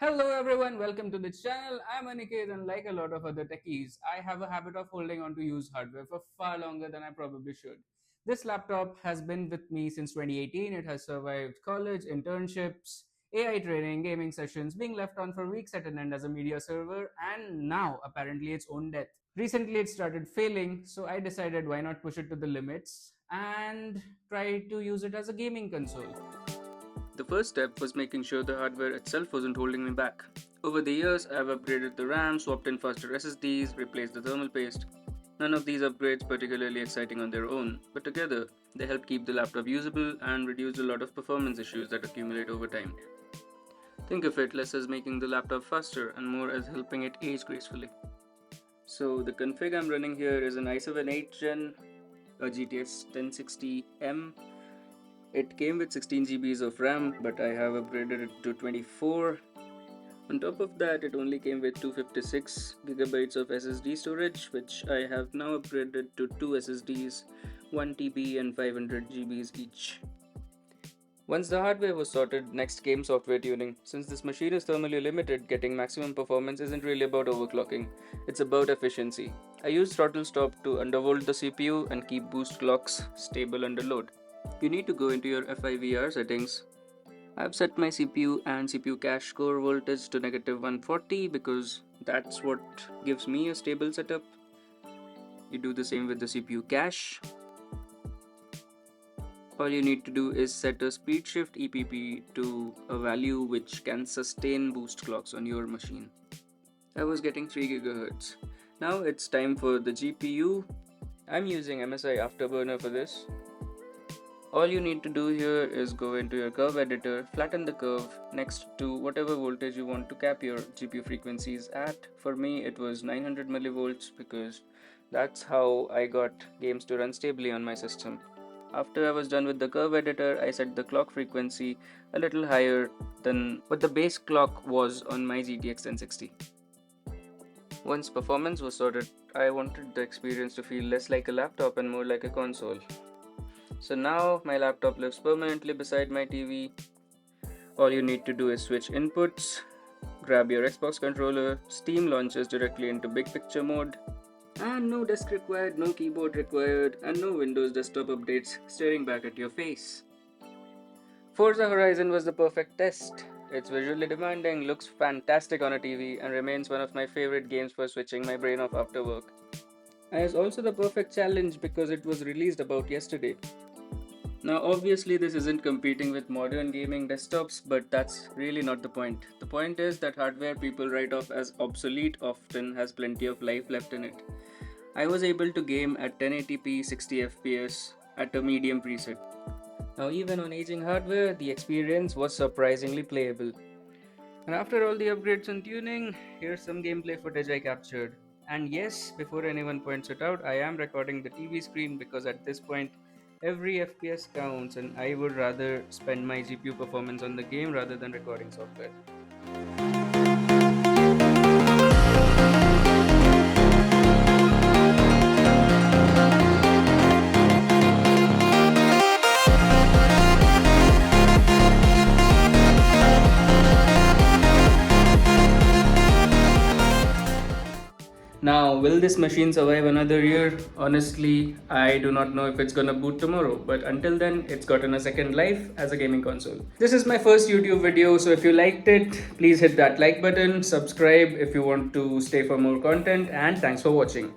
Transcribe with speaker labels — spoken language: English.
Speaker 1: Hello everyone, welcome to the channel. I'm Aniket, and like a lot of other techies, I have a habit of holding on to used hardware for far longer than I probably should. This laptop has been with me since 2018. It has survived college, internships, AI training, gaming sessions, being left on for weeks at an end as a media server, and now apparently its own death. Recently it started failing, so I decided why not push it to the limits and try to use it as a gaming console. The first step was making sure the hardware itself wasn't holding me back. Over the years, I've upgraded the RAM, swapped in faster SSDs, replaced the thermal paste. None of these upgrades particularly exciting on their own, but together, they help keep the laptop usable and reduce a lot of performance issues that accumulate over time. Think of it less as making the laptop faster and more as helping it age gracefully. So the config I'm running here is an i7 8th Gen, a GTX 1060M. It came with 16 GBs of RAM, but I have upgraded it to 24. On top of that, it only came with 256 gigabytes of SSD storage, which I have now upgraded to 2 SSDs, 1 TB and 500 GBs each. Once the hardware was sorted, next came software tuning. Since this machine is thermally limited, getting maximum performance isn't really about overclocking, it's about efficiency. I use ThrottleStop to undervolt the CPU and keep boost clocks stable under load. You need to go into your FIVR settings. I've set my CPU and CPU cache core voltage to -140 because that's what gives me a stable setup. You do the same with the CPU cache. All you need to do is set a speed shift EPP to a value which can sustain boost clocks on your machine. I was getting 3 GHz. Now it's time for the GPU. I'm using MSI Afterburner for this. All you need to do here is go into your curve editor, flatten the curve next to whatever voltage you want to cap your GPU frequencies at. For me it was 900 millivolts because that's how I got games to run stably on my system. After I was done with the curve editor, I set the clock frequency a little higher than what the base clock was on my GTX 1060. Once performance was sorted, I wanted the experience to feel less like a laptop and more like a console. So now my laptop lives permanently beside my TV. All you need to do is switch inputs, grab your Xbox controller, Steam launches directly into big picture mode, and no desk required, no keyboard required, and no Windows desktop updates staring back at your face. Forza Horizon was the perfect test. It's visually demanding, looks fantastic on a TV, and remains one of my favorite games for switching my brain off after work. And it's also the perfect challenge because it was released about yesterday. Now obviously this isn't competing with modern gaming desktops, but that's really not the point. The point is that hardware people write off as obsolete often has plenty of life left in it. I was able to game at 1080p 60 FPS at a medium preset. Now even on aging hardware, the experience was surprisingly playable. And after all the upgrades and tuning, here's some gameplay footage I captured. And yes, before anyone points it out, I am recording the TV screen because at this point, every FPS counts and I would rather spend my GPU performance on the game rather than recording software. Now, will this machine survive another year? Honestly, I do not know if it's gonna boot tomorrow, but until then, it's gotten a second life as a gaming console. This is my first YouTube video, so if you liked it, please hit that like button, subscribe if you want to stay for more content, and thanks for watching.